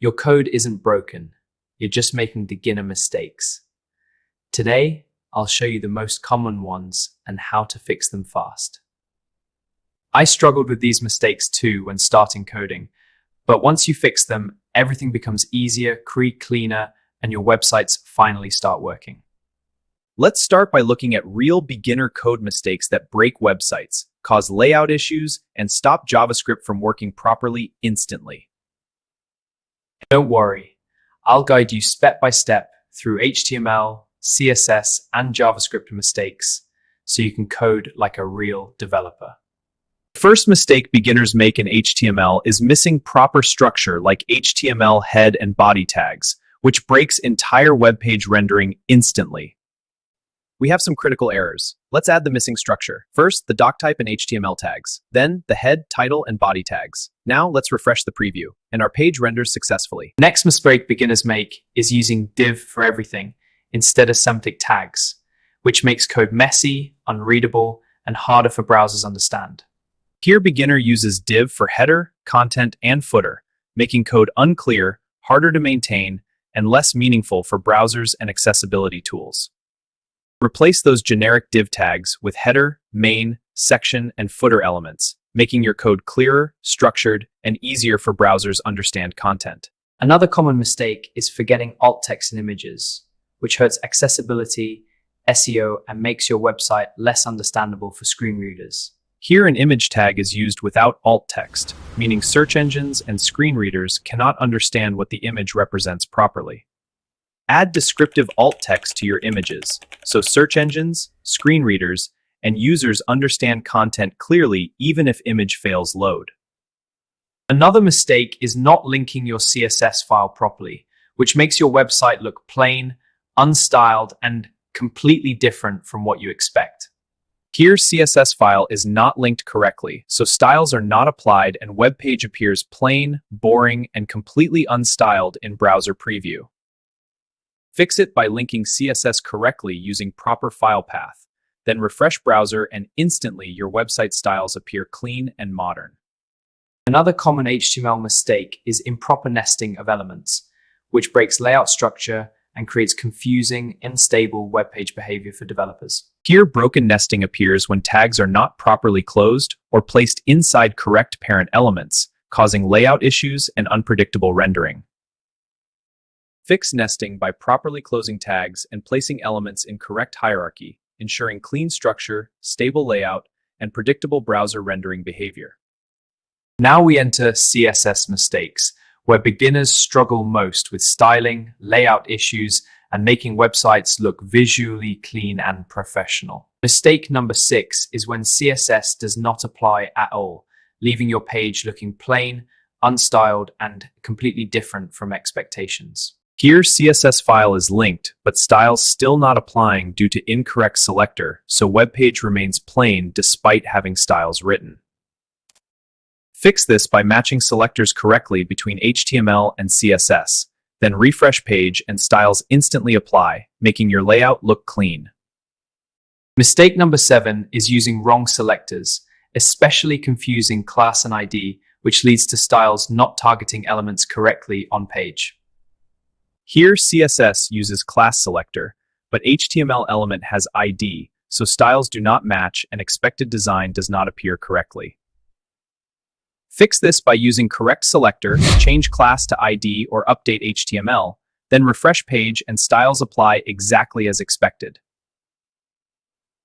Your code isn't broken, you're just making beginner mistakes. Today, I'll show you the most common ones and how to fix them fast. I struggled with these mistakes too when starting coding, but once you fix them, everything becomes easier, cleaner, and your websites finally start working. Let's start by looking at real beginner code mistakes that break websites, cause layout issues, and stop JavaScript from working properly instantly. Don't worry, I'll guide you step by step through HTML, CSS, and JavaScript mistakes so you can code like a real developer. The first mistake beginners make in HTML is missing proper structure like HTML head and body tags, which breaks entire web page rendering instantly. We have some critical errors. Let's add the missing structure. First, the doc type and HTML tags. Then, the head, title, and body tags. Now, let's refresh the preview, and our page renders successfully. Next mistake beginners make is using div for everything instead of semantic tags, which makes code messy, unreadable, and harder for browsers to understand. Here, beginner uses div for header, content, and footer, making code unclear, harder to maintain, and less meaningful for browsers and accessibility tools. Replace those generic div tags with header, main, section, and footer elements, making your code clearer, structured, and easier for browsers to understand content. Another common mistake is forgetting alt text in images, which hurts accessibility, SEO, and makes your website less understandable for screen readers. Here, an image tag is used without alt text, meaning search engines and screen readers cannot understand what the image represents properly. Add descriptive alt text to your images, so search engines, screen readers, and users understand content clearly even if image fails load. Another mistake is not linking your CSS file properly, which makes your website look plain, unstyled, and completely different from what you expect. Here, CSS file is not linked correctly, so styles are not applied and web page appears plain, boring, and completely unstyled in browser preview. Fix it by linking CSS correctly using proper file path. Then refresh browser and instantly your website styles appear clean and modern. Another common HTML mistake is improper nesting of elements, which breaks layout structure and creates confusing, unstable web page behavior for developers. Here, broken nesting appears when tags are not properly closed or placed inside correct parent elements, causing layout issues and unpredictable rendering. Fix nesting by properly closing tags and placing elements in correct hierarchy, ensuring clean structure, stable layout, and predictable browser rendering behavior. Now we enter CSS mistakes, where beginners struggle most with styling, layout issues, and making websites look visually clean and professional. Mistake number 6 is when CSS does not apply at all, leaving your page looking plain, unstyled, and completely different from expectations. Here, CSS file is linked, but styles still not applying due to incorrect selector, so web page remains plain despite having styles written. Fix this by matching selectors correctly between HTML and CSS. Then refresh page and styles instantly apply, making your layout look clean. Mistake number 7 is using wrong selectors, especially confusing class and ID, which leads to styles not targeting elements correctly on page. Here, CSS uses class selector, but HTML element has ID, so styles do not match and expected design does not appear correctly. Fix this by using correct selector, change class to ID or update HTML, then refresh page and styles apply exactly as expected.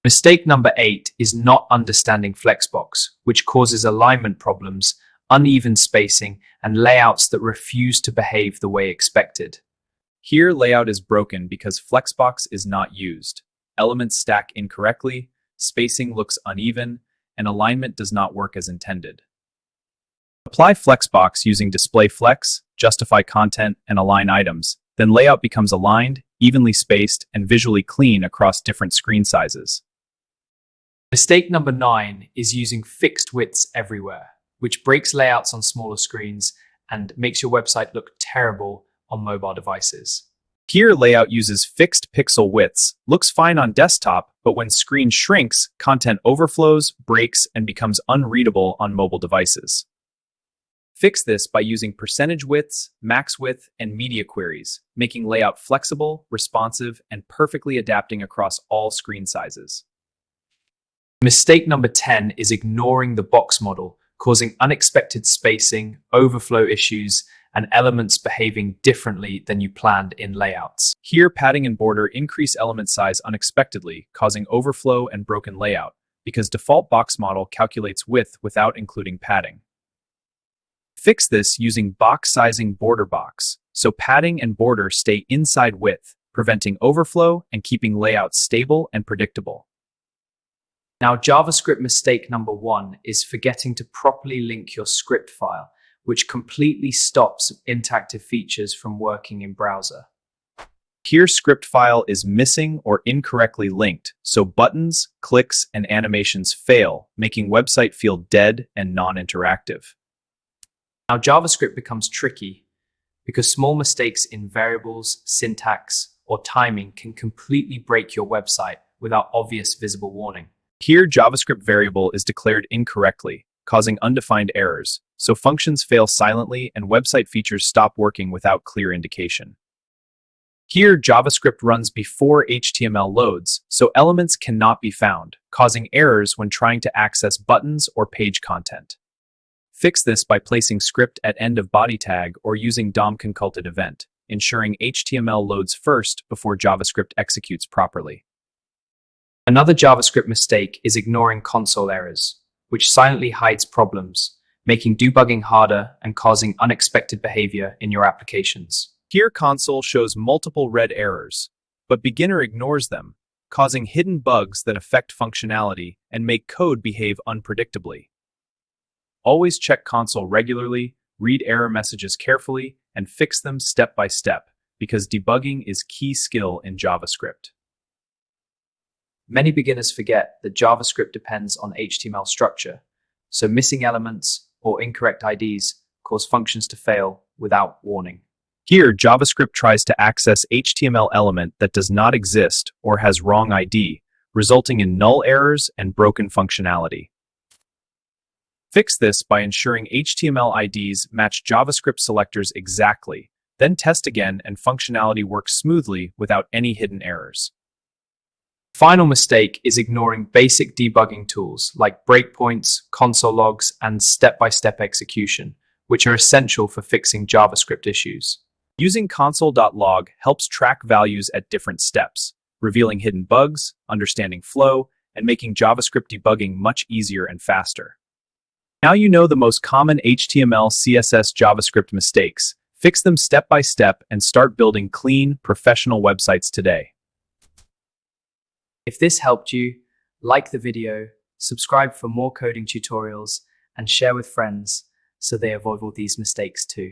Mistake number 8 is not understanding Flexbox, which causes alignment problems, uneven spacing, and layouts that refuse to behave the way expected. Here, layout is broken because Flexbox is not used. Elements stack incorrectly, spacing looks uneven, and alignment does not work as intended. Apply Flexbox using display flex, justify content, and align items. Then layout becomes aligned, evenly spaced, and visually clean across different screen sizes. Mistake number 9 is using fixed widths everywhere, which breaks layouts on smaller screens and makes your website look terrible on mobile devices. Here, layout uses fixed pixel widths, looks fine on desktop, but when screen shrinks, content overflows, breaks, and becomes unreadable on mobile devices. Fix this by using percentage widths, max width, and media queries, making layout flexible, responsive, and perfectly adapting across all screen sizes. Mistake number 10 is ignoring the box model, causing unexpected spacing, overflow issues, and elements behaving differently than you planned in layouts. Here, padding and border increase element size unexpectedly, causing overflow and broken layout, because default box model calculates width without including padding. Fix this using box sizing border box, so padding and border stay inside width, preventing overflow and keeping layout stable and predictable. Now, JavaScript mistake number 1 is forgetting to properly link your script file, which completely stops interactive features from working in browser. Here, script file is missing or incorrectly linked, so buttons, clicks, and animations fail, making website feel dead and non-interactive. Now, JavaScript becomes tricky because small mistakes in variables, syntax, or timing can completely break your website without obvious visible warning. Here, JavaScript variable is declared incorrectly, causing undefined errors, so functions fail silently and website features stop working without clear indication. Here, JavaScript runs before HTML loads, so elements cannot be found, causing errors when trying to access buttons or page content. Fix this by placing script at end of body tag or using DOM conculted event, ensuring HTML loads first before JavaScript executes properly. Another JavaScript mistake is ignoring console errors, which silently hides problems, making debugging harder and causing unexpected behavior in your applications. Here, console shows multiple red errors, but beginner ignores them, causing hidden bugs that affect functionality and make code behave unpredictably. Always check console regularly, read error messages carefully, and fix them step by step, because debugging is key skill in JavaScript. Many beginners forget that JavaScript depends on HTML structure, so missing elements or incorrect IDs cause functions to fail without warning. Here, JavaScript tries to access HTML element that does not exist or has wrong ID, resulting in null errors and broken functionality. Fix this by ensuring HTML IDs match JavaScript selectors exactly, then test again and functionality works smoothly without any hidden errors. Final mistake is ignoring basic debugging tools like breakpoints, console logs, and step-by-step execution, which are essential for fixing JavaScript issues. Using console.log helps track values at different steps, revealing hidden bugs, understanding flow, and making JavaScript debugging much easier and faster. Now you know the most common HTML, CSS, JavaScript mistakes. Fix them step by step and start building clean, professional websites today. If this helped you, like the video, subscribe for more coding tutorials, and share with friends so they avoid all these mistakes too.